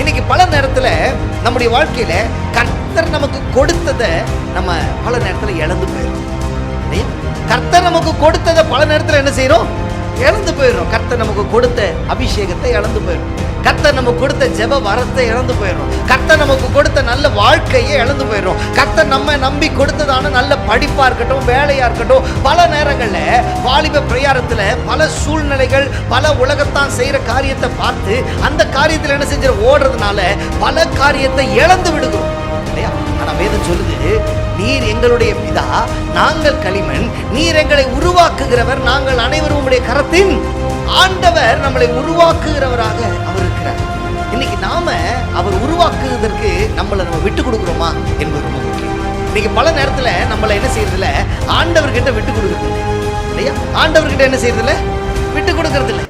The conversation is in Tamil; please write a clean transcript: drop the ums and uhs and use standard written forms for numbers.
இன்னைக்கு பல நேரத்துல நம்முடைய வாழ்க்கையில கர்த்தர் நமக்கு கொடுத்ததை நம்ம பல நேரத்துல இழந்து போயிடும். கர்த்தர் நமக்கு கொடுத்ததை பல நேரத்துல என்ன செய்யறோம்? இழந்து போயிடும். கர்த்தர் நமக்கு கொடுத்த அபிஷேகத்தை இழந்து போயிடும். கர்த்தர் நமக்கு கொடுத்த ஜெப வரத்தை இழந்து போயிடும். கர்த்தர் நமக்கு கொடுத்த நல்ல வாழ்க்கையை இழந்து போயிடும். கர்த்தர் நம்ம நம்பி கொடுத்ததான நல்ல படிப்பா இருக்கட்டும், வேலையா இருக்கட்டும், பல நேரங்கள்ல வாலிப பிரயாரத்துல பல சூழ்நிலைகள், பல உலகத்தான் செய்யற காரியத்தை பார்த்து அந்த காரியத்தில் என்ன செஞ்ச ஓடுறதுனால பல காரியத்தை இழந்து விடுகிறோம் இல்லையா? ஆனா வேதம் சொல்லுது, நீர் எங்களுடைய பிதா, நாங்கள் களிமண், நீர் எங்களை உருவாக்குகிறவர், நாங்கள் அனைவரும் உங்களுடைய கரத்தின் ஆண்டவர். நம்மளை உருவாக்குகிறவராக அவர் இருக்கிறார். இன்னைக்கு நாம அவர் உருவாக்குவதற்கு நம்மளை நம்ம விட்டு கொடுக்குறோமா என்பது ரொம்ப முக்கியம். இன்னைக்கு பல நேரத்துல நம்மளை என்ன செய்யறதில்ல, ஆண்டவர்கிட்ட விட்டு கொடுக்கறது இல்லையா? ஆண்டவர்கிட்ட என்ன செய்யறதில்ல, விட்டு கொடுக்கறது இல்லை.